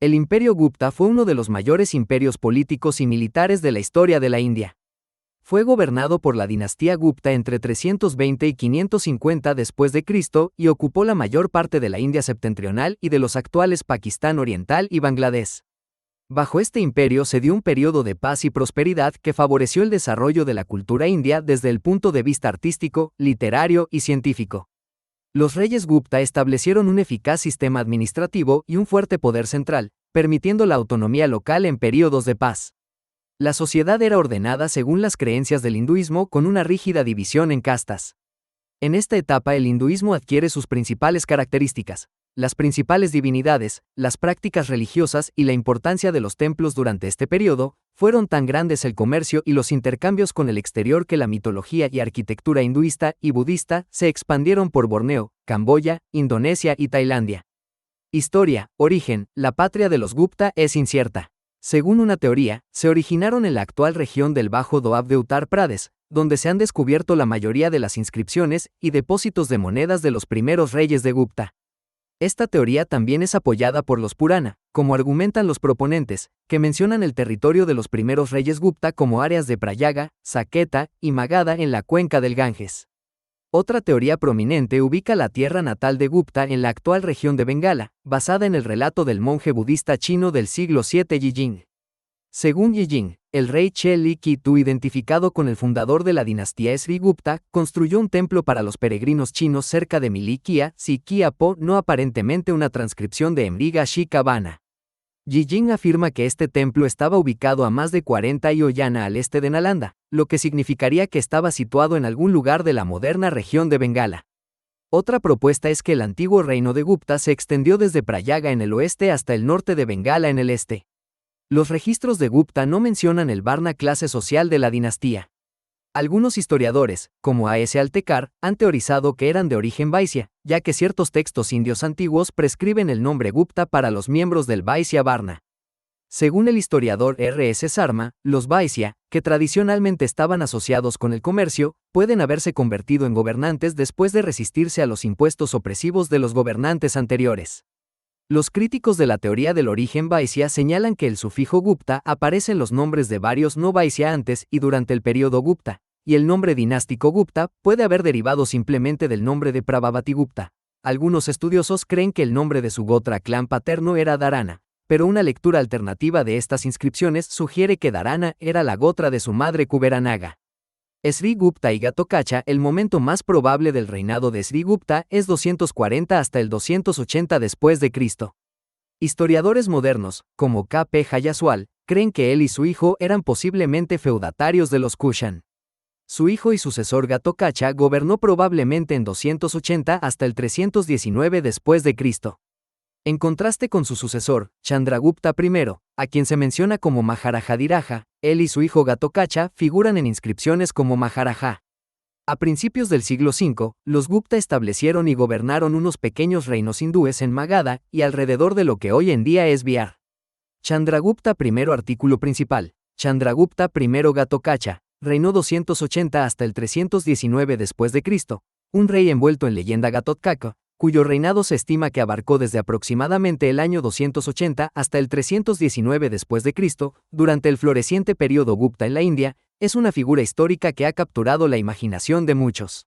El Imperio Gupta fue uno de los mayores imperios políticos y militares de la historia de la India. Fue gobernado por la dinastía Gupta entre 320 y 550 después de Cristo y ocupó la mayor parte de la India septentrional y de los actuales Pakistán Oriental y Bangladesh. Bajo este imperio se dio un periodo de paz y prosperidad que favoreció el desarrollo de la cultura india desde el punto de vista artístico, literario y científico. Los reyes Gupta establecieron un eficaz sistema administrativo y un fuerte poder central, permitiendo la autonomía local en períodos de paz. La sociedad era ordenada según las creencias del hinduismo con una rígida división en castas. En esta etapa el hinduismo adquiere sus principales características, las principales divinidades, las prácticas religiosas y la importancia de los templos durante este periodo, fueron tan grandes el comercio y los intercambios con el exterior que la mitología y arquitectura hinduista y budista se expandieron por Borneo, Camboya, Indonesia y Tailandia. Historia, origen, la patria de los Gupta es incierta. Según una teoría, se originaron en la actual región del Bajo Doab de Uttar Pradesh, donde se han descubierto la mayoría de las inscripciones y depósitos de monedas de los primeros reyes de Gupta. Esta teoría también es apoyada por los Purana, como argumentan los proponentes, que mencionan el territorio de los primeros reyes Gupta como áreas de Prayaga, Saqueta y Magadha en la cuenca del Ganges. Otra teoría prominente ubica la tierra natal de Gupta en la actual región de Bengala, basada en el relato del monje budista chino del siglo VII Yijing. Según Yijing, el rey Cheli Kitu, identificado con el fundador de la dinastía Sri Gupta, construyó un templo para los peregrinos chinos cerca de Milikia, Sikiapo, no aparentemente una transcripción de Emriga Shikabana. Yijing afirma que este templo estaba ubicado a más de 40 yoyana al este de Nalanda, lo que significaría que estaba situado en algún lugar de la moderna región de Bengala. Otra propuesta es que el antiguo reino de Gupta se extendió desde Prayaga en el oeste hasta el norte de Bengala en el este. Los registros de Gupta no mencionan el Varna, clase social de la dinastía. Algunos historiadores, como A.S. Altekar, han teorizado que eran de origen Vaisya, ya que ciertos textos indios antiguos prescriben el nombre Gupta para los miembros del Vaisya Varna. Según el historiador R.S. Sarma, los Vaisya, que tradicionalmente estaban asociados con el comercio, pueden haberse convertido en gobernantes después de resistirse a los impuestos opresivos de los gobernantes anteriores. Los críticos de la teoría del origen Vaisya señalan que el sufijo Gupta aparece en los nombres de varios no Vaisya antes y durante el periodo Gupta, y el nombre dinástico Gupta puede haber derivado simplemente del nombre de Prabhavati Gupta. Algunos estudiosos creen que el nombre de su Gotra clan paterno era Dharana, pero una lectura alternativa de estas inscripciones sugiere que Dharana era la Gotra de su madre Kuberanaga. Sri Gupta y Ghatokacha. El momento más probable del reinado de Sri Gupta es 240 hasta el 280 después de Cristo. Historiadores modernos, como K.P. Jayaswal, creen que él y su hijo eran posiblemente feudatarios de los Kushan. Su hijo y sucesor Ghatokacha gobernó probablemente en 280 hasta el 319 después de Cristo. En contraste con su sucesor, Chandragupta I, a quien se menciona como Maharajadiraja, él y su hijo Ghatokacha figuran en inscripciones como Maharaja. A principios del siglo V, los Gupta establecieron y gobernaron unos pequeños reinos hindúes en Magadha y alrededor de lo que hoy en día es Bihar. Chandragupta I. Artículo principal. Chandragupta I Ghatokacha, reinó 280 hasta el 319 después de Cristo, un rey envuelto en leyenda Ghatotkaka, cuyo reinado se estima que abarcó desde aproximadamente el año 280 hasta el 319 después de Cristo, durante el floreciente periodo Gupta en la India, es una figura histórica que ha capturado la imaginación de muchos.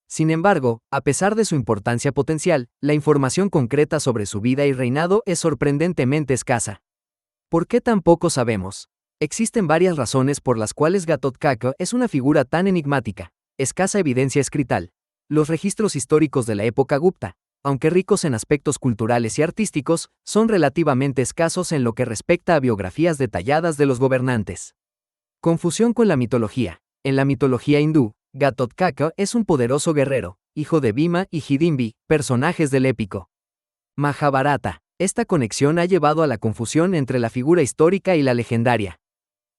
Sin embargo, a pesar de su importancia potencial, la información concreta sobre su vida y reinado es sorprendentemente escasa. ¿Por qué tan poco sabemos? Existen varias razones por las cuales Ghatotkaka es una figura tan enigmática. Escasa evidencia escrital. Los registros históricos de la época Gupta, aunque ricos en aspectos culturales y artísticos, son relativamente escasos en lo que respecta a biografías detalladas de los gobernantes. Confusión con la mitología. En la mitología hindú, Ghatotkaka es un poderoso guerrero, hijo de Bhima y Hidimbi, personajes del épico Mahabharata. Esta conexión ha llevado a la confusión entre la figura histórica y la legendaria.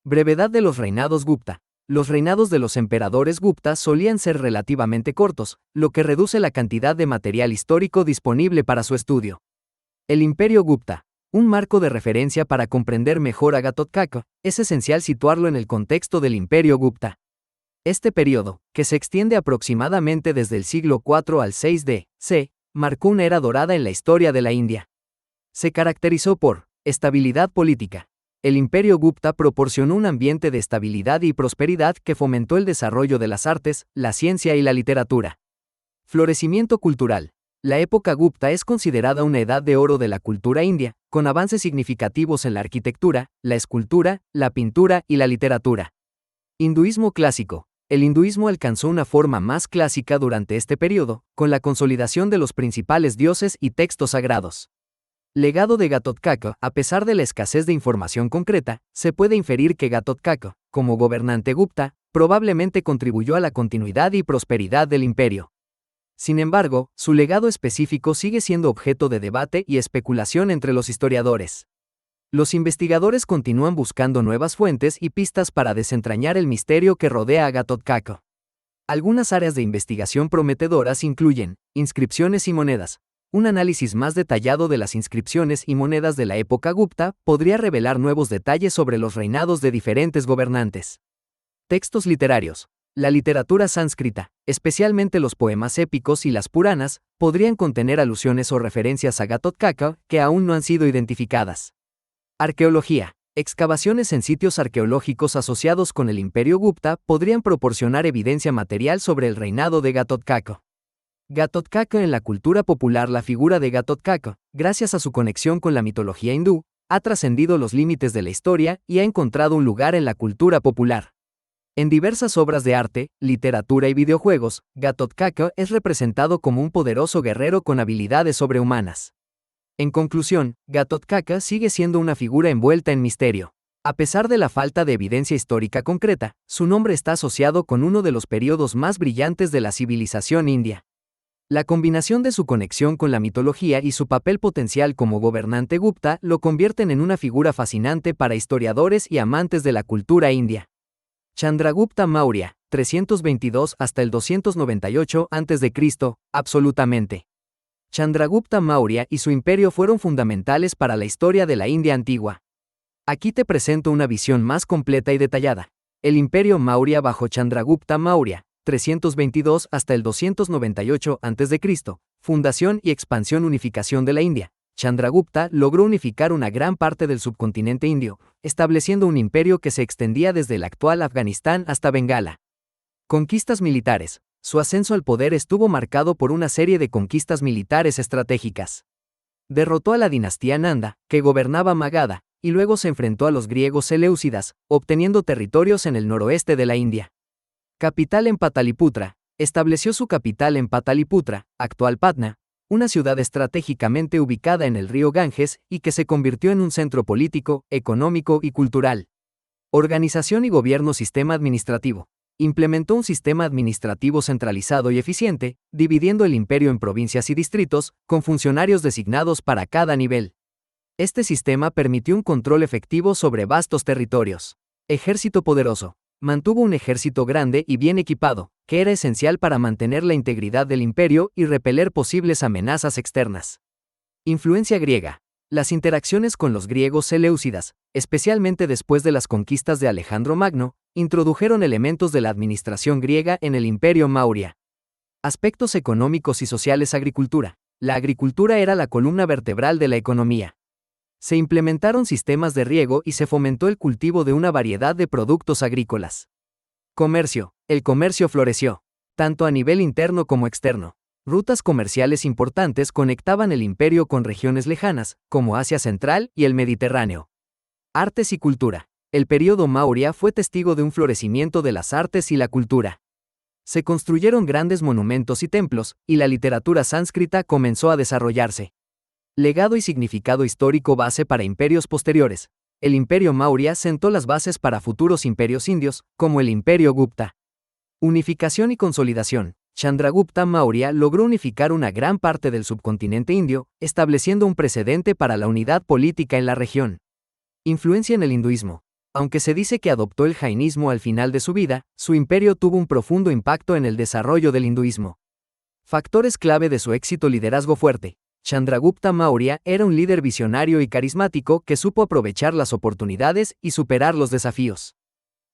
Brevedad de los reinados Gupta. Los reinados de los emperadores Gupta solían ser relativamente cortos, lo que reduce la cantidad de material histórico disponible para su estudio. El Imperio Gupta. Un marco de referencia para comprender mejor a Ghatotkaka, es esencial situarlo en el contexto del Imperio Gupta. Este periodo, que se extiende aproximadamente desde el siglo IV al VI d.C., marcó una era dorada en la historia de la India. Se caracterizó por Estabilidad política. El imperio Gupta proporcionó un ambiente de estabilidad y prosperidad que fomentó el desarrollo de las artes, la ciencia y la literatura. Florecimiento cultural. La época Gupta es considerada una edad de oro de la cultura india, con avances significativos en la arquitectura, la escultura, la pintura y la literatura. Hinduismo clásico. El hinduismo alcanzó una forma más clásica durante este periodo, con la consolidación de los principales dioses y textos sagrados. Legado de Ghatotkach. A pesar de la escasez de información concreta, se puede inferir que Ghatotkach, como gobernante Gupta, probablemente contribuyó a la continuidad y prosperidad del imperio. Sin embargo, su legado específico sigue siendo objeto de debate y especulación entre los historiadores. Los investigadores continúan buscando nuevas fuentes y pistas para desentrañar el misterio que rodea a Ghatotkach. Algunas áreas de investigación prometedoras incluyen inscripciones y monedas. Un análisis más detallado de las inscripciones y monedas de la época Gupta podría revelar nuevos detalles sobre los reinados de diferentes gobernantes. Textos literarios. La literatura sánscrita, especialmente los poemas épicos y las Puranas, podrían contener alusiones o referencias a Ghatotkach que aún no han sido identificadas. Arqueología. Excavaciones en sitios arqueológicos asociados con el imperio Gupta podrían proporcionar evidencia material sobre el reinado de Ghatotkach. Ghatotkach en la cultura popular. La figura de Ghatotkach, gracias a su conexión con la mitología hindú, ha trascendido los límites de la historia y ha encontrado un lugar en la cultura popular. En diversas obras de arte, literatura y videojuegos, Ghatotkach es representado como un poderoso guerrero con habilidades sobrehumanas. En conclusión, Ghatotkach sigue siendo una figura envuelta en misterio. A pesar de la falta de evidencia histórica concreta, su nombre está asociado con uno de los periodos más brillantes de la civilización india. La combinación de su conexión con la mitología y su papel potencial como gobernante Gupta lo convierten en una figura fascinante para historiadores y amantes de la cultura india. Chandragupta Maurya, 322 hasta el 298 a.C., absolutamente. Chandragupta Maurya y su imperio fueron fundamentales para la historia de la India antigua. Aquí te presento una visión más completa y detallada. El imperio Maurya bajo Chandragupta Maurya, 322 hasta el 298 a.C., fundación y expansión. Unificación de la India. Chandragupta logró unificar una gran parte del subcontinente indio, estableciendo un imperio que se extendía desde el actual Afganistán hasta Bengala. Conquistas militares. Su ascenso al poder estuvo marcado por una serie de conquistas militares estratégicas. Derrotó a la dinastía Nanda, que gobernaba Magadha, y luego se enfrentó a los griegos seleucidas, obteniendo territorios en el noroeste de la India. Capital en Pataliputra. Estableció su capital en Pataliputra, actual Patna, una ciudad estratégicamente ubicada en el río Ganges y que se convirtió en un centro político, económico y cultural. Organización y gobierno. Sistema administrativo. Implementó un sistema administrativo centralizado y eficiente, dividiendo el imperio en provincias y distritos, con funcionarios designados para cada nivel. Este sistema permitió un control efectivo sobre vastos territorios. Ejército poderoso. Mantuvo un ejército grande y bien equipado, que era esencial para mantener la integridad del imperio y repeler posibles amenazas externas. Influencia griega. Las interacciones con los griegos seleucidas, especialmente después de las conquistas de Alejandro Magno, introdujeron elementos de la administración griega en el imperio Maurya. Aspectos económicos y sociales. Agricultura. La agricultura era la columna vertebral de la economía. Se implementaron sistemas de riego y se fomentó el cultivo de una variedad de productos agrícolas. Comercio. El comercio floreció, tanto a nivel interno como externo. Rutas comerciales importantes conectaban el imperio con regiones lejanas, como Asia Central y el Mediterráneo. Artes y cultura. El período Maurya fue testigo de un florecimiento de las artes y la cultura. Se construyeron grandes monumentos y templos, y la literatura sánscrita comenzó a desarrollarse. Legado y significado histórico. Base para imperios posteriores. El imperio Maurya sentó las bases para futuros imperios indios, como el imperio Gupta. Unificación y consolidación. Chandragupta Maurya logró unificar una gran parte del subcontinente indio, estableciendo un precedente para la unidad política en la región. Influencia en el hinduismo. Aunque se dice que adoptó el jainismo al final de su vida, su imperio tuvo un profundo impacto en el desarrollo del hinduismo. Factores clave de su éxito. Liderazgo fuerte. Chandragupta Maurya era un líder visionario y carismático que supo aprovechar las oportunidades y superar los desafíos.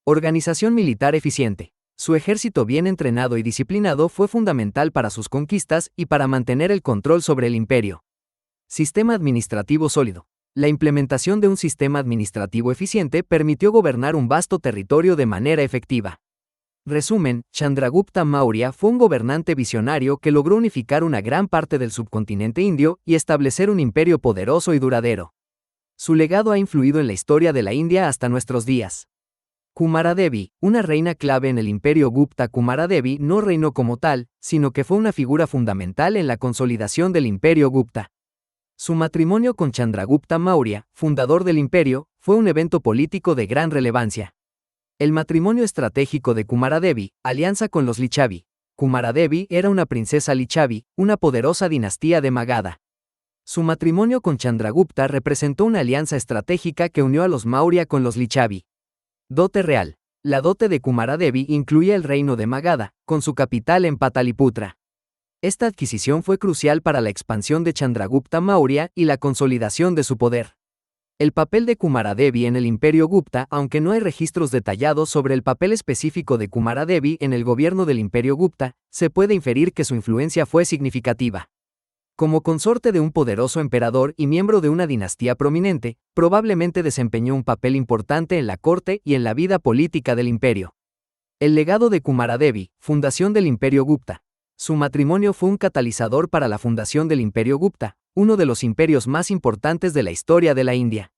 Organización militar eficiente. Su ejército bien entrenado y disciplinado fue fundamental para sus conquistas y para mantener el control sobre el imperio. Sistema administrativo sólido. La implementación de un sistema administrativo eficiente permitió gobernar un vasto territorio de manera efectiva. Resumen, Chandragupta Maurya fue un gobernante visionario que logró unificar una gran parte del subcontinente indio y establecer un imperio poderoso y duradero. Su legado ha influido en la historia de la India hasta nuestros días. Kumaradevi, una reina clave en el imperio Gupta. Kumaradevi no reinó como tal, sino que fue una figura fundamental en la consolidación del imperio Gupta. Su matrimonio con Chandragupta Maurya, fundador del imperio, fue un evento político de gran relevancia. El matrimonio estratégico de Kumaradevi, alianza con los Lichavi. Kumaradevi era una princesa Lichavi, una poderosa dinastía de Magadha. Su matrimonio con Chandragupta representó una alianza estratégica que unió a los Maurya con los Lichavi. Dote real. La dote de Kumaradevi incluía el reino de Magadha, con su capital en Pataliputra. Esta adquisición fue crucial para la expansión de Chandragupta Maurya y la consolidación de su poder. El papel de Kumaradevi en el imperio Gupta. Aunque no hay registros detallados sobre el papel específico de Kumaradevi en el gobierno del imperio Gupta, se puede inferir que su influencia fue significativa. Como consorte de un poderoso emperador y miembro de una dinastía prominente, probablemente desempeñó un papel importante en la corte y en la vida política del imperio. El legado de Kumaradevi, fundación del imperio Gupta. Su matrimonio fue un catalizador para la fundación del imperio Gupta, uno de los imperios más importantes de la historia de la India.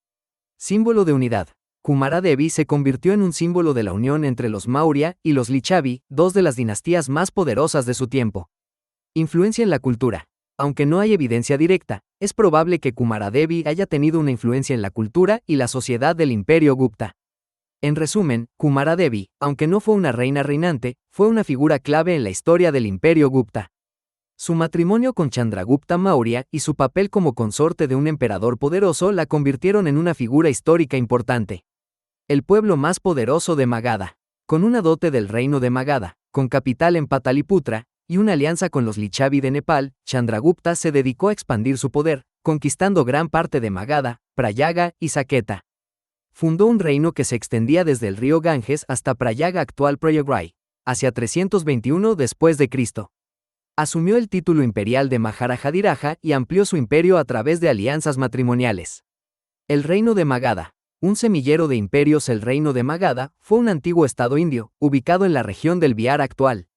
Símbolo de unidad. Kumaradevi se convirtió en un símbolo de la unión entre los Maurya y los Lichavi, dos de las dinastías más poderosas de su tiempo. Influencia en la cultura. Aunque no hay evidencia directa, es probable que Kumaradevi haya tenido una influencia en la cultura y la sociedad del imperio Gupta. En resumen, Kumaradevi, aunque no fue una reina reinante, fue una figura clave en la historia del imperio Gupta. Su matrimonio con Chandragupta Maurya y su papel como consorte de un emperador poderoso la convirtieron en una figura histórica importante. El pueblo más poderoso de Magadha. Con una dote del reino de Magadha, con capital en Pataliputra, y una alianza con los Lichavi de Nepal, Chandragupta se dedicó a expandir su poder, conquistando gran parte de Magadha, Prayaga y Saqueta. Fundó un reino que se extendía desde el río Ganges hasta Prayaga, actual Prayagraj, hacia 321 después de Cristo. Asumió el título imperial de Maharajadiraja y amplió su imperio a través de alianzas matrimoniales. El reino de Magadha. Un semillero de imperios. El reino de Magadha fue un antiguo estado indio, ubicado en la región del Bihar actual.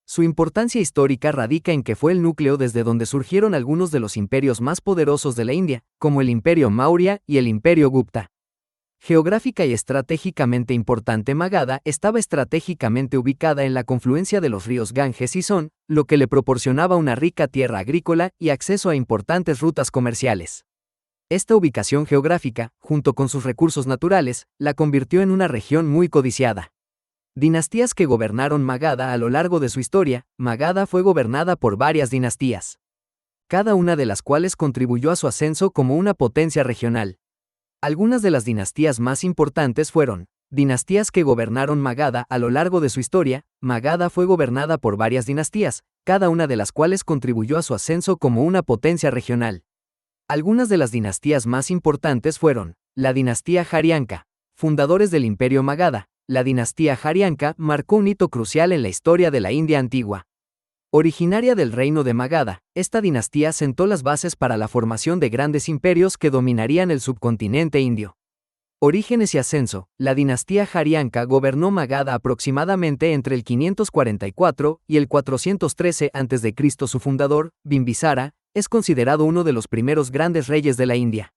Su importancia histórica radica en que fue el núcleo desde donde surgieron algunos de los imperios más poderosos de la India, como el imperio Maurya y el imperio Gupta. Geográfica y estratégicamente importante. Magadha estaba estratégicamente ubicada en la confluencia de los ríos Ganges y Son, lo que le proporcionaba una rica tierra agrícola y acceso a importantes rutas comerciales. Esta ubicación geográfica, junto con sus recursos naturales, la convirtió en una región muy codiciada. Dinastías que gobernaron Magadha. A lo largo de su historia, Magadha fue gobernada por varias dinastías, cada una de las cuales contribuyó a su ascenso como una potencia regional. Algunas de las dinastías más importantes fueron dinastías que gobernaron Magadha. A lo largo de su historia, Magadha fue gobernada por varias dinastías, cada una de las cuales contribuyó a su ascenso como una potencia regional. Algunas de las dinastías más importantes fueron la dinastía Haryanka, fundadores del imperio Magadha. La dinastía Haryanka marcó un hito crucial en la historia de la India antigua. Originaria del reino de Magadha, esta dinastía sentó las bases para la formación de grandes imperios que dominarían el subcontinente indio. Orígenes y ascenso. La dinastía Haryanka gobernó Magadha aproximadamente entre el 544 y el 413 a.C. Su fundador, Bimbisara, es considerado uno de los primeros grandes reyes de la India.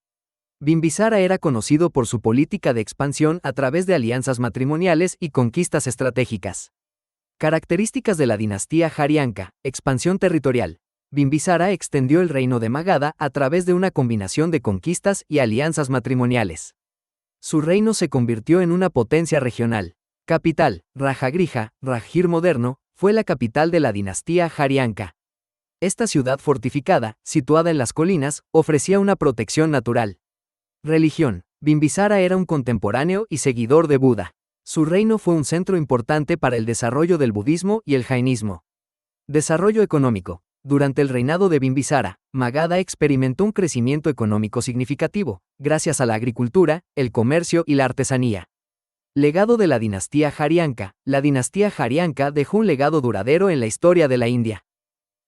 Bimbisara era conocido por su política de expansión a través de alianzas matrimoniales y conquistas estratégicas. Características de la dinastía Haryanka. Expansión territorial. Bimbisara extendió el reino de Magadha a través de una combinación de conquistas y alianzas matrimoniales. Su reino se convirtió en una potencia regional. Capital. Rajagrija, Rajgir moderno, fue la capital de la dinastía Haryanka. Esta ciudad fortificada, situada en las colinas, ofrecía una protección natural. Religión. Bimbisara era un contemporáneo y seguidor de Buda. Su reino fue un centro importante para el desarrollo del budismo y el jainismo. Desarrollo económico. Durante el reinado de Bimbisara, Magadha experimentó un crecimiento económico significativo, gracias a la agricultura, el comercio y la artesanía. Legado de la dinastía Haryanka. La dinastía Haryanka dejó un legado duradero en la historia de la India.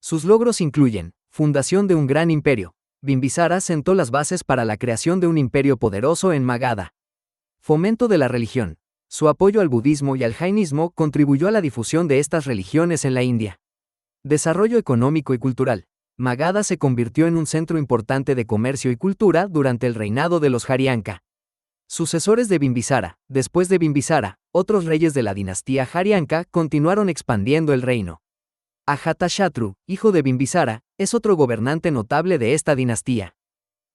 Sus logros incluyen fundación de un gran imperio, Bimbisara sentó las bases para la creación de un imperio poderoso en Magadha. Fomento de la religión. Su apoyo al budismo y al jainismo contribuyó a la difusión de estas religiones en la India. Desarrollo económico y cultural. Magadha se convirtió en un centro importante de comercio y cultura durante el reinado de los Haryanka. Sucesores de Bimbisara. Después de Bimbisara, otros reyes de la dinastía Haryanka continuaron expandiendo el reino. Ajatashatru, hijo de Bimbisara, es otro gobernante notable de esta dinastía.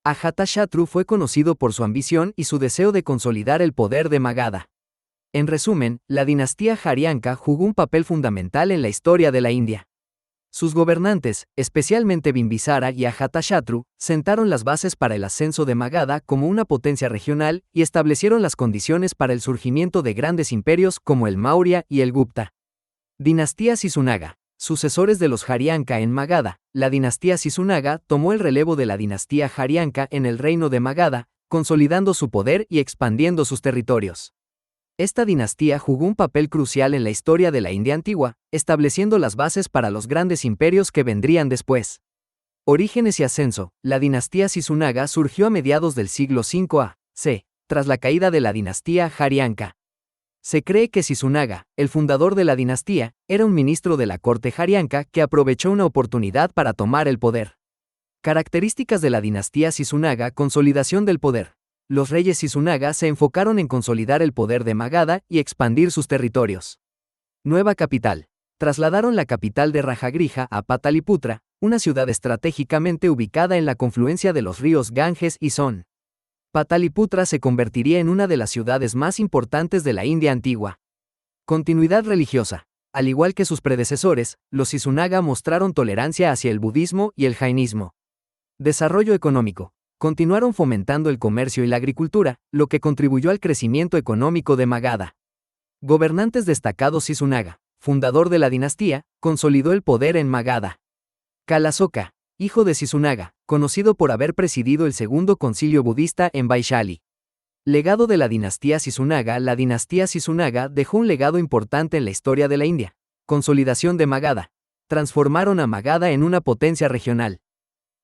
Ajatashatru fue conocido por su ambición y su deseo de consolidar el poder de Magadha. En resumen, la dinastía Haryanka jugó un papel fundamental en la historia de la India. Sus gobernantes, especialmente Bimbisara y Ajatashatru, sentaron las bases para el ascenso de Magadha como una potencia regional y establecieron las condiciones para el surgimiento de grandes imperios como el Maurya y el Gupta. Dinastía Sisunaga. Sucesores de los Haryanka en Magadha, la dinastía Sisunaga tomó el relevo de la dinastía Haryanka en el reino de Magadha, consolidando su poder y expandiendo sus territorios. Esta dinastía jugó un papel crucial en la historia de la India antigua, estableciendo las bases para los grandes imperios que vendrían después. Orígenes y ascenso. La dinastía Sisunaga surgió a mediados del siglo V a.C., tras la caída de la dinastía Haryanka. Se cree que Sisunaga, el fundador de la dinastía, era un ministro de la corte Haryanka que aprovechó una oportunidad para tomar el poder. Características de la dinastía Sisunaga. Consolidación del poder. Los reyes Sisunaga se enfocaron en consolidar el poder de Magadha y expandir sus territorios. Nueva capital. Trasladaron la capital de Rajagriha a Pataliputra, una ciudad estratégicamente ubicada en la confluencia de los ríos Ganges y Son. Pataliputra se convertiría en una de las ciudades más importantes de la India antigua. Continuidad religiosa. Al igual que sus predecesores, los Sisunaga mostraron tolerancia hacia el budismo y el jainismo. Desarrollo económico. Continuaron fomentando el comercio y la agricultura, lo que contribuyó al crecimiento económico de Magadha. Gobernantes destacados. Sisunaga, fundador de la dinastía, consolidó el poder en Magadha. Kalasoka, hijo de Sisunaga, conocido por haber presidido el segundo concilio budista en Vaishali. Legado de la dinastía Sisunaga. La dinastía Sisunaga dejó un legado importante en la historia de la India. Consolidación de Magadha. Transformaron a Magadha en una potencia regional.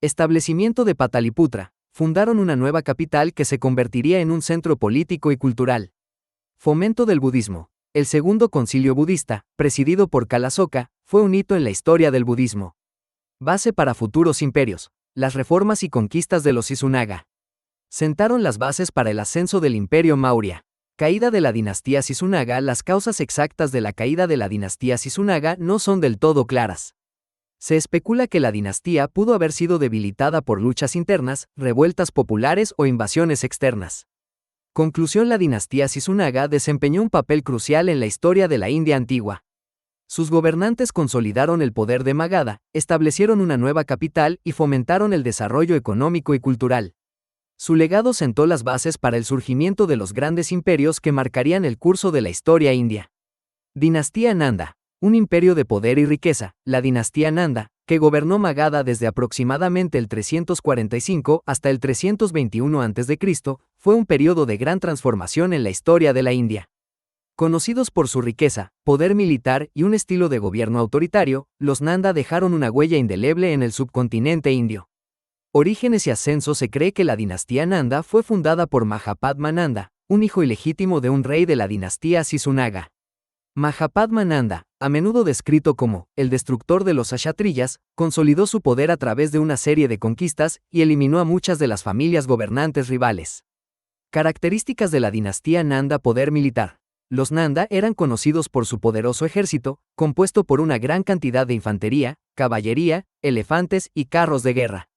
Establecimiento de Pataliputra. Fundaron una nueva capital que se convertiría en un centro político y cultural. Fomento del budismo. El segundo concilio budista, presidido por Kalasoka, fue un hito en la historia del budismo. Base para futuros imperios. Las reformas y conquistas de los Sisunaga. Sentaron las bases para el ascenso del imperio Maurya. Caída de la dinastía Sisunaga. Las causas exactas de la caída de la dinastía Sisunaga no son del todo claras. Se especula que la dinastía pudo haber sido debilitada por luchas internas, revueltas populares o invasiones externas. Conclusión. La dinastía Sisunaga desempeñó un papel crucial en la historia de la India antigua. Sus gobernantes consolidaron el poder de Magadha, establecieron una nueva capital y fomentaron el desarrollo económico y cultural. Su legado sentó las bases para el surgimiento de los grandes imperios que marcarían el curso de la historia india. Dinastía Nanda. Un imperio de poder y riqueza. La dinastía Nanda, que gobernó Magadha desde aproximadamente el 345 hasta el 321 a.C., fue un periodo de gran transformación en la historia de la India. Conocidos por su riqueza, poder militar y un estilo de gobierno autoritario, los Nanda dejaron una huella indeleble en el subcontinente indio. Orígenes y ascenso. Se cree que la dinastía Nanda fue fundada por Mahapadma Nanda, un hijo ilegítimo de un rey de la dinastía Sisunaga. Mahapadma Nanda, a menudo descrito como el destructor de los kshatriyas, consolidó su poder a través de una serie de conquistas y eliminó a muchas de las familias gobernantes rivales. Características de la dinastía Nanda. Poder militar. Los Nanda eran conocidos por su poderoso ejército, compuesto por una gran cantidad de infantería, caballería, elefantes y carros de guerra.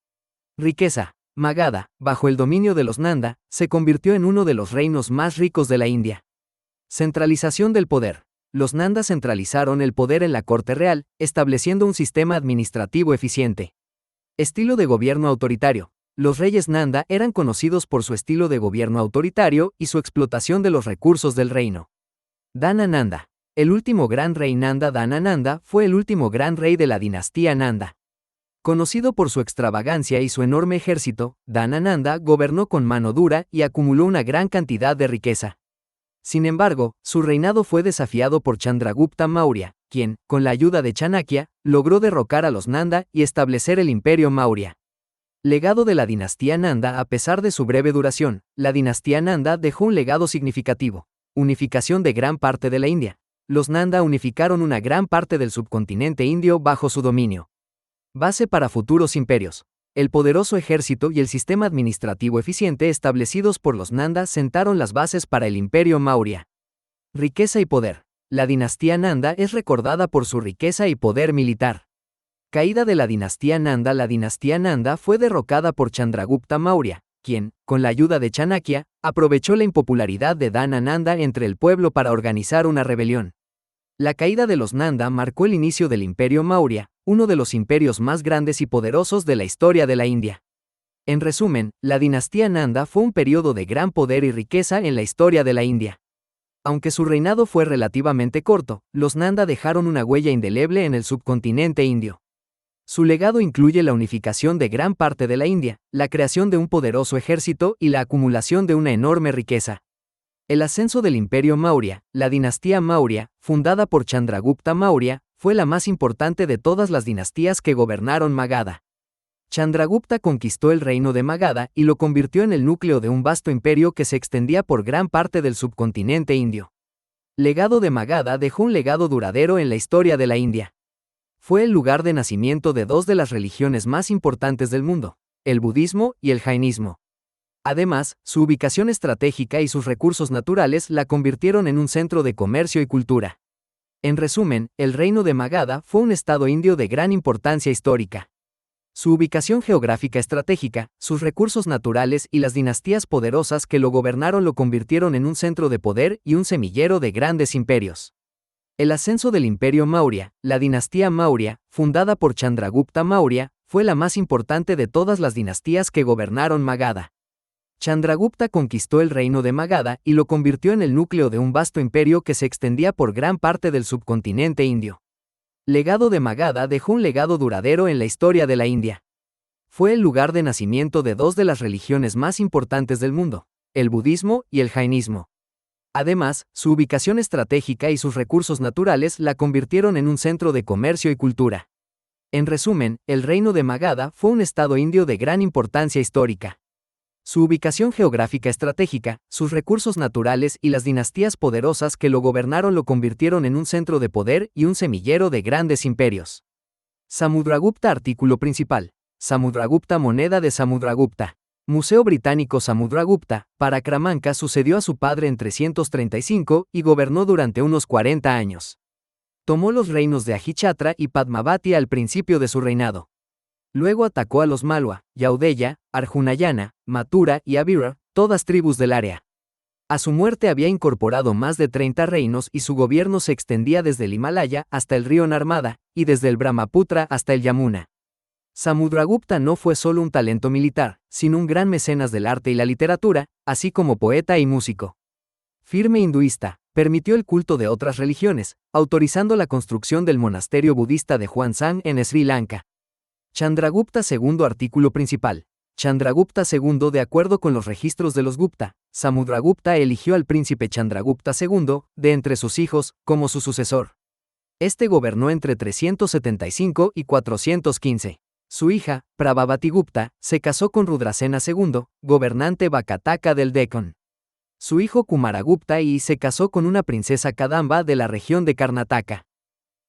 Riqueza. Magadha, bajo el dominio de los Nanda, se convirtió en uno de los reinos más ricos de la India. Centralización del poder. Los Nanda centralizaron el poder en la corte real, estableciendo un sistema administrativo eficiente. Estilo de gobierno autoritario. Los reyes Nanda eran conocidos por su estilo de gobierno autoritario y su explotación de los recursos del reino. Dana Nanda. El último gran rey Nanda. Dana Nanda fue el último gran rey de la dinastía Nanda. Conocido por su extravagancia y su enorme ejército, Dana Nanda gobernó con mano dura y acumuló una gran cantidad de riqueza. Sin embargo, su reinado fue desafiado por Chandragupta Maurya, quien, con la ayuda de Chanakya, logró derrocar a los Nanda y establecer el imperio Maurya. Legado de la dinastía Nanda. A pesar de su breve duración, la dinastía Nanda dejó un legado significativo: unificación de gran parte de la India. Los Nanda unificaron una gran parte del subcontinente indio bajo su dominio. Base para futuros imperios. El poderoso ejército y el sistema administrativo eficiente establecidos por los Nanda sentaron las bases para el imperio Maurya. Riqueza y poder. La dinastía Nanda es recordada por su riqueza y poder militar. Caída de la dinastía Nanda. La dinastía Nanda fue derrocada por Chandragupta Maurya, quien, con la ayuda de Chanakya, aprovechó la impopularidad de Dana Nanda entre el pueblo para organizar una rebelión. La caída de los Nanda marcó el inicio del imperio Maurya, uno de los imperios más grandes y poderosos de la historia de la India. En resumen, la dinastía Nanda fue un periodo de gran poder y riqueza en la historia de la India. Aunque su reinado fue relativamente corto, los Nanda dejaron una huella indeleble en el subcontinente indio. Su legado incluye la unificación de gran parte de la India, la creación de un poderoso ejército y la acumulación de una enorme riqueza. El ascenso del imperio Maurya. La dinastía Maurya, fundada por Chandragupta Maurya, fue la más importante de todas las dinastías que gobernaron Magadha. Chandragupta conquistó el reino de Magadha y lo convirtió en el núcleo de un vasto imperio que se extendía por gran parte del subcontinente indio. Legado de Magadha. Dejó un legado duradero en la historia de la India. Fue el lugar de nacimiento de dos de las religiones más importantes del mundo, el budismo y el jainismo. Además, su ubicación estratégica y sus recursos naturales la convirtieron en un centro de comercio y cultura. En resumen, el reino de Magadha fue un estado indio de gran importancia histórica. Su ubicación geográfica estratégica, sus recursos naturales y las dinastías poderosas que lo gobernaron lo convirtieron en un centro de poder y un semillero de grandes imperios. El ascenso del imperio Maurya. La dinastía Maurya, fundada por Chandragupta Maurya, fue la más importante de todas las dinastías que gobernaron Magadha. Chandragupta conquistó el reino de Magadha y lo convirtió en el núcleo de un vasto imperio que se extendía por gran parte del subcontinente indio. Legado de Magadha. Dejó un legado duradero en la historia de la India. Fue el lugar de nacimiento de dos de las religiones más importantes del mundo, el budismo y el jainismo. Además, su ubicación estratégica y sus recursos naturales la convirtieron en un centro de comercio y cultura. En resumen, el reino de Magadha fue un estado indio de gran importancia histórica. Su ubicación geográfica estratégica, sus recursos naturales y las dinastías poderosas que lo gobernaron lo convirtieron en un centro de poder y un semillero de grandes imperios. Samudragupta. Artículo principal. Samudragupta. Moneda de Samudragupta. Museo Británico. Samudragupta, Parakramanca, sucedió a su padre en 335 y gobernó durante unos 40 años. Tomó los reinos de Ajichatra y Padmavati al principio de su reinado. Luego atacó a los Malwa, Yaudeya, Arjunayana, Mathura y Abira, todas tribus del área. A su muerte había incorporado más de 30 reinos y su gobierno se extendía desde el Himalaya hasta el río Narmada, y desde el Brahmaputra hasta el Yamuna. Samudragupta no fue solo un talento militar, sino un gran mecenas del arte y la literatura, así como poeta y músico. Firme hinduista, permitió el culto de otras religiones, autorizando la construcción del monasterio budista de Huansang en Sri Lanka. Chandragupta II. Artículo principal. Chandragupta II. De acuerdo con los registros de los Gupta, Samudragupta eligió al príncipe Chandragupta II, de entre sus hijos, como su sucesor. Este gobernó entre 375 y 415. Su hija, Prabhavati Gupta, se casó con Rudrasena II, gobernante Vakataka del Deccan. Su hijo Kumaragupta se casó con una princesa Kadamba de la región de Karnataka.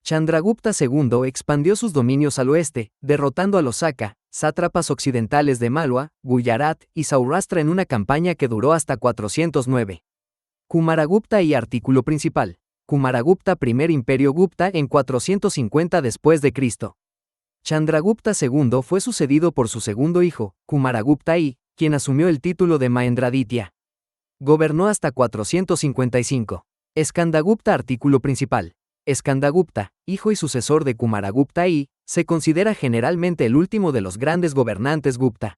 Chandragupta II expandió sus dominios al oeste, derrotando a los Saka, sátrapas occidentales de Malwa, Gujarat y Saurashtra en una campaña que duró hasta 409. Kumaragupta artículo principal. Kumaragupta. Primer imperio Gupta en 450 después de Cristo. Chandragupta II fue sucedido por su segundo hijo, Kumaragupta quien asumió el título de Mahendraditya. Gobernó hasta 455. Skandagupta. Artículo principal. Skandagupta, hijo y sucesor de Kumaragupta se considera generalmente el último de los grandes gobernantes Gupta.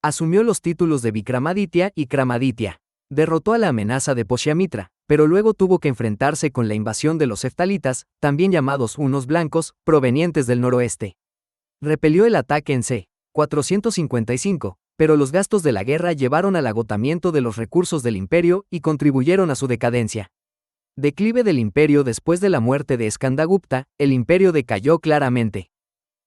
Asumió los títulos de Vikramaditya y Kramaditya. Derrotó a la amenaza de Pushyamitra, pero luego tuvo que enfrentarse con la invasión de los heftalitas, también llamados hunos blancos, provenientes del noroeste. Repelió el ataque en c. 455, pero los gastos de la guerra llevaron al agotamiento de los recursos del imperio y contribuyeron a su decadencia. Declive del imperio. Después de la muerte de Skandagupta, el imperio decayó claramente.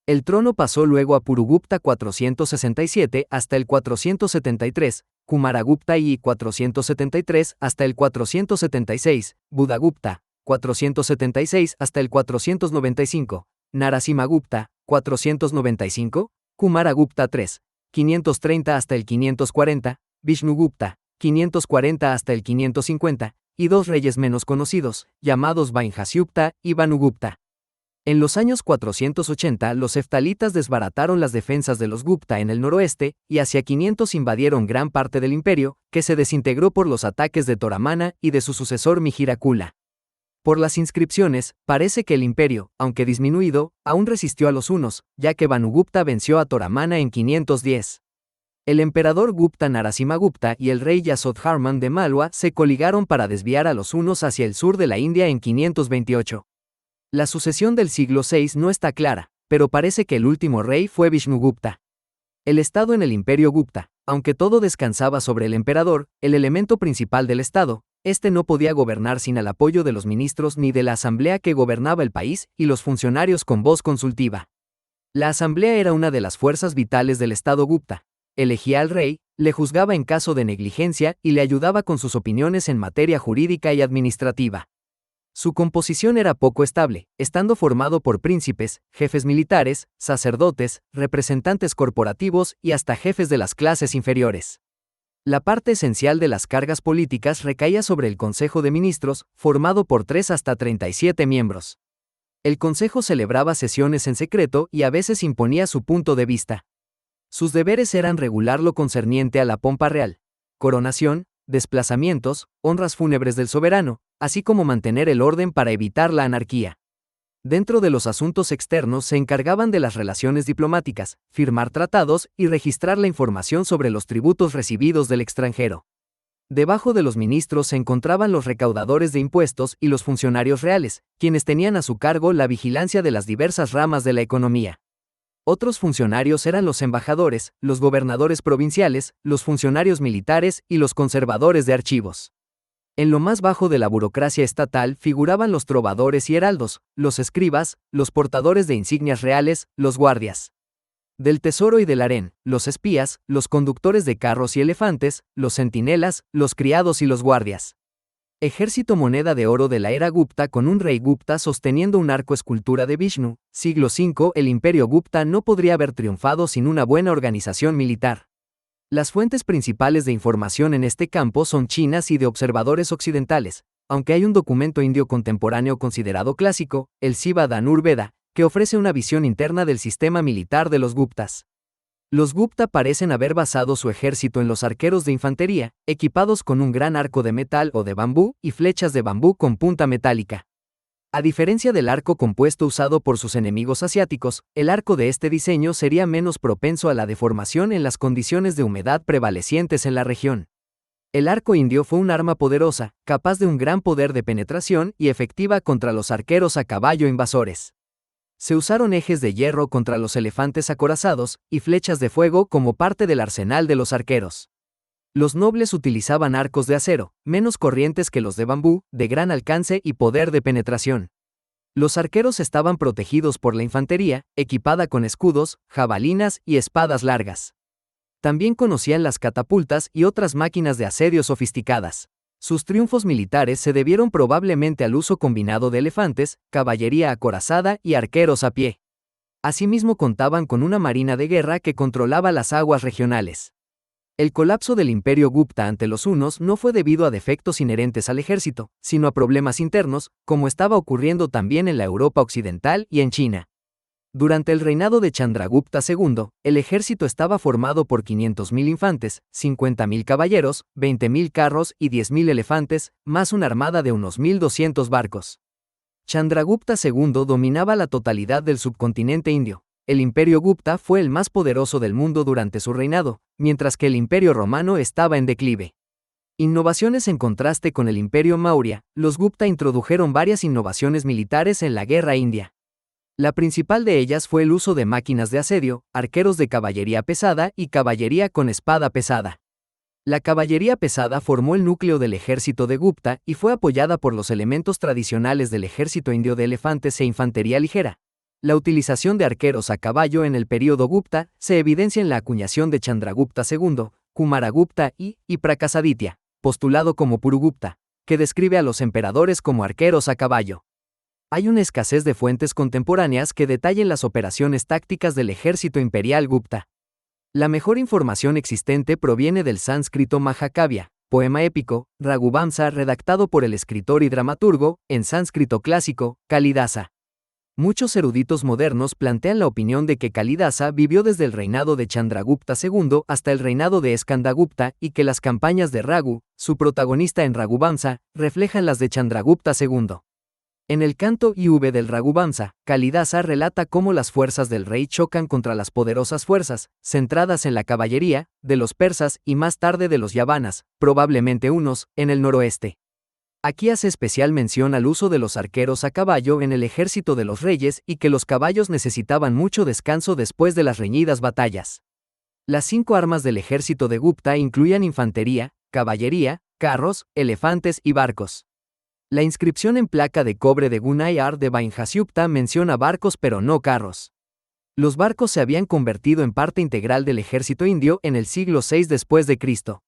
El trono pasó luego a Purugupta 467 hasta el 473, Kumaragupta y 473 hasta el 476, Budagupta, 476 hasta el 495, Narasimhagupta, 495, Kumaragupta III, 530 hasta el 540, Vishnugupta, 540 hasta el 550, y dos reyes menos conocidos, llamados Vainhasyupta y Vanugupta. En los años 480 los heftalitas desbarataron las defensas de los Gupta en el noroeste, y hacia 500 invadieron gran parte del imperio, que se desintegró por los ataques de Toramana y de su sucesor Mihirakula. Por las inscripciones, parece que el imperio, aunque disminuido, aún resistió a los hunos, ya que Vanugupta venció a Toramana en 510. El emperador Gupta Narasimhagupta y el rey Yasodharman de Malwa se coligaron para desviar a los hunos hacia el sur de la India en 528. La sucesión del siglo VI no está clara, pero parece que el último rey fue Vishnugupta. El estado en el imperio Gupta, aunque todo descansaba sobre el emperador, el elemento principal del estado, este no podía gobernar sin el apoyo de los ministros ni de la asamblea que gobernaba el país y los funcionarios con voz consultiva. La asamblea era una de las fuerzas vitales del estado Gupta. Elegía al rey, le juzgaba en caso de negligencia y le ayudaba con sus opiniones en materia jurídica y administrativa. Su composición era poco estable, estando formado por príncipes, jefes militares, sacerdotes, representantes corporativos y hasta jefes de las clases inferiores. La parte esencial de las cargas políticas recaía sobre el Consejo de Ministros, formado por 3 hasta 37 miembros. El Consejo celebraba sesiones en secreto y a veces imponía su punto de vista. Sus deberes eran regular lo concerniente a la pompa real, coronación, desplazamientos, honras fúnebres del soberano, así como mantener el orden para evitar la anarquía. Dentro de los asuntos externos se encargaban de las relaciones diplomáticas, firmar tratados y registrar la información sobre los tributos recibidos del extranjero. Debajo de los ministros se encontraban los recaudadores de impuestos y los funcionarios reales, quienes tenían a su cargo la vigilancia de las diversas ramas de la economía. Otros funcionarios eran los embajadores, los gobernadores provinciales, los funcionarios militares y los conservadores de archivos. En lo más bajo de la burocracia estatal figuraban los trovadores y heraldos, los escribas, los portadores de insignias reales, los guardias del tesoro y del harén, los espías, los conductores de carros y elefantes, los centinelas, los criados y los guardias. Ejército moneda de oro de la era Gupta con un rey Gupta sosteniendo un arco escultura de Vishnu. Siglo V. El imperio Gupta no podría haber triunfado sin una buena organización militar. Las fuentes principales de información en este campo son chinas y de observadores occidentales, aunque hay un documento indio contemporáneo considerado clásico, el Siva Dhanur Veda, que ofrece una visión interna del sistema militar de los Guptas. Los Gupta parecen haber basado su ejército en los arqueros de infantería, equipados con un gran arco de metal o de bambú y flechas de bambú con punta metálica. A diferencia del arco compuesto usado por sus enemigos asiáticos, el arco de este diseño sería menos propenso a la deformación en las condiciones de humedad prevalecientes en la región. El arco indio fue un arma poderosa, capaz de un gran poder de penetración y efectiva contra los arqueros a caballo invasores. Se usaron ejes de hierro contra los elefantes acorazados y flechas de fuego como parte del arsenal de los arqueros. Los nobles utilizaban arcos de acero, menos corrientes que los de bambú, de gran alcance y poder de penetración. Los arqueros estaban protegidos por la infantería, equipada con escudos, jabalinas y espadas largas. También conocían las catapultas y otras máquinas de asedio sofisticadas. Sus triunfos militares se debieron probablemente al uso combinado de elefantes, caballería acorazada y arqueros a pie. Asimismo contaban con una marina de guerra que controlaba las aguas regionales. El colapso del imperio Gupta ante los hunos no fue debido a defectos inherentes al ejército, sino a problemas internos, como estaba ocurriendo también en la Europa occidental y en China. Durante el reinado de Chandragupta II, el ejército estaba formado por 500.000 infantes, 50.000 caballeros, 20.000 carros y 10.000 elefantes, más una armada de unos 1.200 barcos. Chandragupta II dominaba la totalidad del subcontinente indio. El imperio Gupta fue el más poderoso del mundo durante su reinado, mientras que el imperio romano estaba en declive. Innovaciones en contraste con el imperio Maurya, los Gupta introdujeron varias innovaciones militares en la guerra india. La principal de ellas fue el uso de máquinas de asedio, arqueros de caballería pesada y caballería con espada pesada. La caballería pesada formó el núcleo del ejército de Gupta y fue apoyada por los elementos tradicionales del ejército indio de elefantes e infantería ligera. La utilización de arqueros a caballo en el período Gupta se evidencia en la acuñación de Chandragupta II, Kumaragupta y Prakasaditya, postulado como Purugupta, que describe a los emperadores como arqueros a caballo. Hay una escasez de fuentes contemporáneas que detallen las operaciones tácticas del ejército imperial Gupta. La mejor información existente proviene del sánscrito Mahakavya, poema épico, Raghuvamsa redactado por el escritor y dramaturgo, en sánscrito clásico, Kalidasa. Muchos eruditos modernos plantean la opinión de que Kalidasa vivió desde el reinado de Chandragupta II hasta el reinado de Skandagupta y que las campañas de Raghu, su protagonista en Raghuvamsa, reflejan las de Chandragupta II. En el canto IV del Raghuvamsa, Kalidasa relata cómo las fuerzas del rey chocan contra las poderosas fuerzas, centradas en la caballería, de los persas y más tarde de los yavanas, probablemente hunos, en el noroeste. Aquí hace especial mención al uso de los arqueros a caballo en el ejército de los reyes y que los caballos necesitaban mucho descanso después de las reñidas batallas. Las 5 armas del ejército de Gupta incluían infantería, caballería, carros, elefantes y barcos. La inscripción en placa de cobre de Gunayar de Vainhasyupta menciona barcos pero no carros. Los barcos se habían convertido en parte integral del ejército indio en el siglo VI después de Cristo.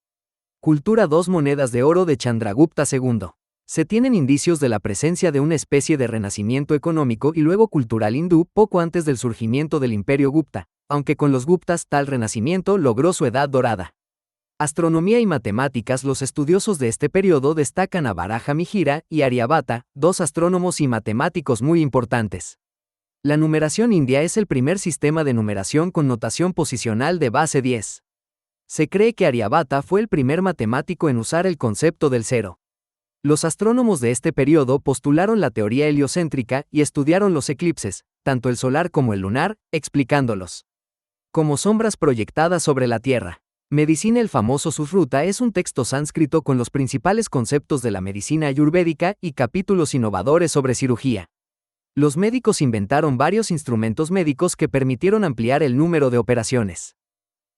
Cultura 2 monedas de oro de Chandragupta II. Se tienen indicios de la presencia de una especie de renacimiento económico y luego cultural hindú poco antes del surgimiento del imperio Gupta, aunque con los Guptas tal renacimiento logró su edad dorada. Astronomía y matemáticas. Los estudiosos de este periodo destacan a Varaha Mihira y Aryabhata, 2 astrónomos y matemáticos muy importantes. La numeración india es el primer sistema de numeración con notación posicional de base 10. Se cree que Aryabhata fue el primer matemático en usar el concepto del cero. Los astrónomos de este periodo postularon la teoría heliocéntrica y estudiaron los eclipses, tanto el solar como el lunar, explicándolos como sombras proyectadas sobre la Tierra. Medicina. El famoso Susruta es un texto sánscrito con los principales conceptos de la medicina ayurvédica y capítulos innovadores sobre cirugía. Los médicos inventaron varios instrumentos médicos que permitieron ampliar el número de operaciones.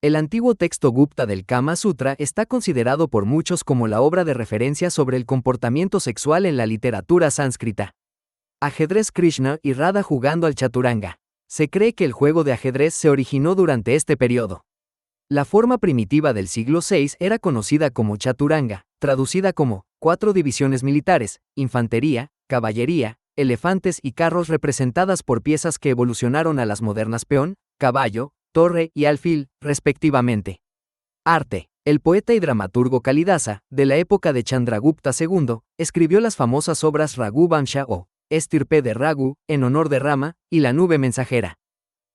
El antiguo texto Gupta del Kama Sutra está considerado por muchos como la obra de referencia sobre el comportamiento sexual en la literatura sánscrita. Ajedrez. Krishna y Radha jugando al chaturanga. Se cree que el juego de ajedrez se originó durante este periodo. La forma primitiva del siglo VI era conocida como chaturanga, traducida como 4 divisiones militares, infantería, caballería, elefantes y carros representadas por piezas que evolucionaron a las modernas peón, caballo, torre y alfil, respectivamente. Arte. El poeta y dramaturgo Kalidasa, de la época de Chandragupta II, escribió las famosas obras Raghuvamsha o Estirpe de Raghu, en honor de Rama, y la nube mensajera.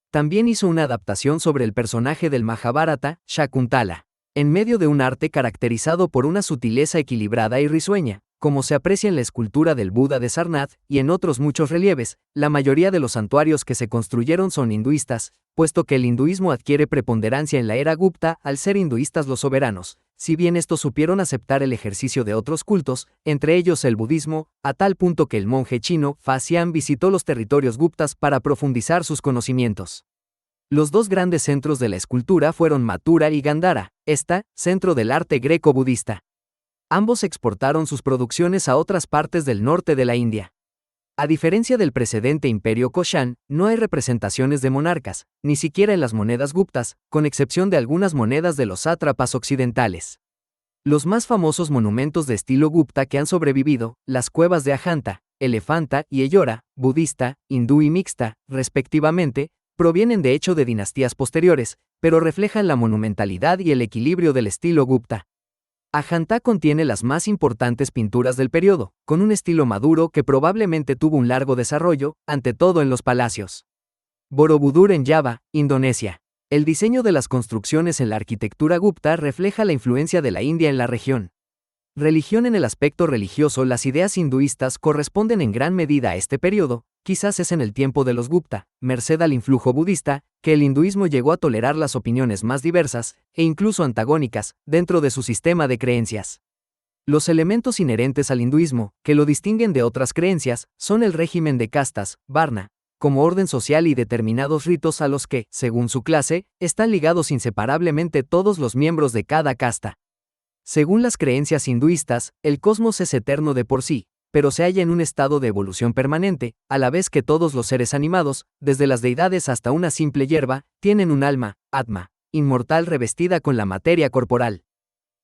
También hizo una adaptación sobre el personaje del Mahabharata, Shakuntala, en medio de un arte caracterizado por una sutileza equilibrada y risueña, como se aprecia en la escultura del Buda de Sarnath y en otros muchos relieves. La mayoría de los santuarios que se construyeron son hinduistas, puesto que el hinduismo adquiere preponderancia en la era Gupta al ser hinduistas los soberanos, si bien estos supieron aceptar el ejercicio de otros cultos, entre ellos el budismo, a tal punto que el monje chino Fa Xian visitó los territorios Guptas para profundizar sus conocimientos. Los 2 grandes centros de la escultura fueron Mathura y Gandhara, centro del arte greco-budista. Ambos exportaron sus producciones a otras partes del norte de la India. A diferencia del precedente imperio Koshan, no hay representaciones de monarcas, ni siquiera en las monedas guptas, con excepción de algunas monedas de los sátrapas occidentales. Los más famosos monumentos de estilo Gupta que han sobrevivido, las cuevas de Ajanta, Elefanta y Ellora, budista, hindú y mixta, respectivamente, provienen de hecho de dinastías posteriores, pero reflejan la monumentalidad y el equilibrio del estilo Gupta. Ajanta contiene las más importantes pinturas del periodo, con un estilo maduro que probablemente tuvo un largo desarrollo, ante todo en los palacios. Borobudur en Java, Indonesia. El diseño de las construcciones en la arquitectura Gupta refleja la influencia de la India en la región. Religión. En el aspecto religioso, las ideas hinduistas corresponden en gran medida a este periodo, quizás es en el tiempo de los Gupta, merced al influjo budista, que el hinduismo llegó a tolerar las opiniones más diversas, e incluso antagónicas, dentro de su sistema de creencias. Los elementos inherentes al hinduismo, que lo distinguen de otras creencias, son el régimen de castas, varna, como orden social y determinados ritos a los que, según su clase, están ligados inseparablemente todos los miembros de cada casta. Según las creencias hinduistas, el cosmos es eterno de por sí, pero se halla en un estado de evolución permanente, a la vez que todos los seres animados, desde las deidades hasta una simple hierba, tienen un alma, Atma, inmortal revestida con la materia corporal.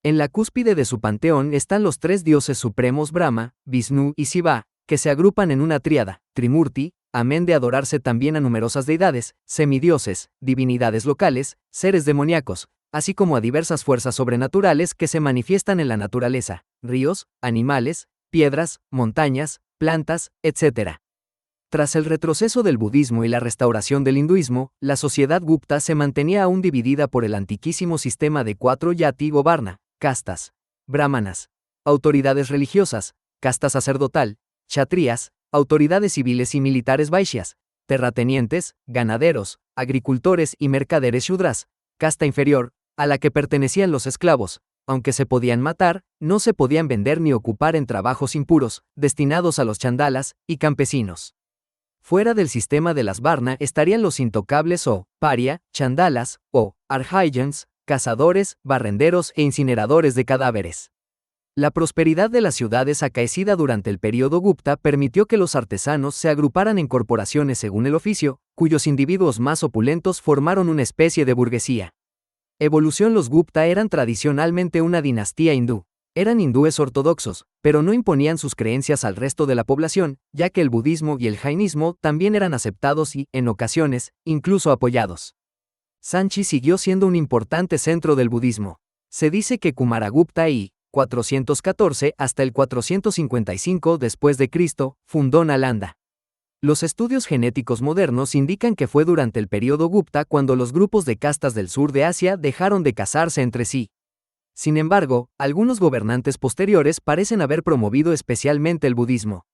En la cúspide de su panteón están los tres dioses supremos Brahma, Vishnu y Shiva, que se agrupan en una tríada, Trimurti, amén de adorarse también a numerosas deidades, semidioses, divinidades locales, seres demoníacos, así como a diversas fuerzas sobrenaturales que se manifiestan en la naturaleza, ríos, animales, piedras, montañas, plantas, etc. Tras el retroceso del budismo y la restauración del hinduismo, la sociedad Gupta se mantenía aún dividida por el antiquísimo sistema de 4 yati o varna, castas, brahmanas, autoridades religiosas, casta sacerdotal, kshatriyas, autoridades civiles y militares vaishyas, terratenientes, ganaderos, agricultores y mercaderes shudras, casta inferior, a la que pertenecían los esclavos. Aunque se podían matar, no se podían vender ni ocupar en trabajos impuros, destinados a los chandalas y campesinos. Fuera del sistema de las varna estarían los intocables o paria, chandalas, o arhaiyans, cazadores, barrenderos e incineradores de cadáveres. La prosperidad de las ciudades acaecida durante el período Gupta permitió que los artesanos se agruparan en corporaciones según el oficio, cuyos individuos más opulentos formaron una especie de burguesía. Evolución. Los Gupta eran tradicionalmente una dinastía hindú. Eran hindúes ortodoxos, pero no imponían sus creencias al resto de la población, ya que el budismo y el jainismo también eran aceptados y, en ocasiones, incluso apoyados. Sanchi siguió siendo un importante centro del budismo. Se dice que Kumaragupta y 414 hasta el 455 después de Cristo, fundó Nalanda. Los estudios genéticos modernos indican que fue durante el período Gupta cuando los grupos de castas del sur de Asia dejaron de casarse entre sí. Sin embargo, algunos gobernantes posteriores parecen haber promovido especialmente el budismo.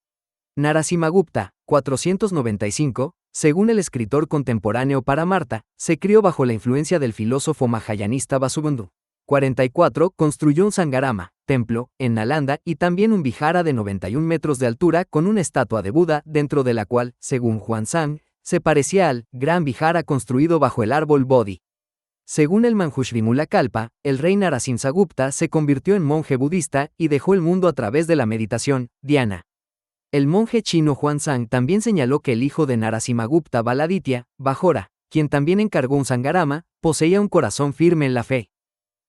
Narasimhagupta, 495, según el escritor contemporáneo Paramarta, se crió bajo la influencia del filósofo mahayanista Vasubandhu. 44 construyó un Sangarama, templo, en Nalanda y también un vihara de 91 metros de altura con una estatua de Buda dentro de la cual, según Huansang, se parecía al gran vihara construido bajo el árbol Bodhi. Según el Manjushrimula-kalpa, el rey Narasimhagupta se convirtió en monje budista y dejó el mundo a través de la meditación, dhyana. El monje chino Huansang también señaló que el hijo de Narasimhagupta Baladitya, Bajora, quien también encargó un Sangarama, poseía un corazón firme en la fe.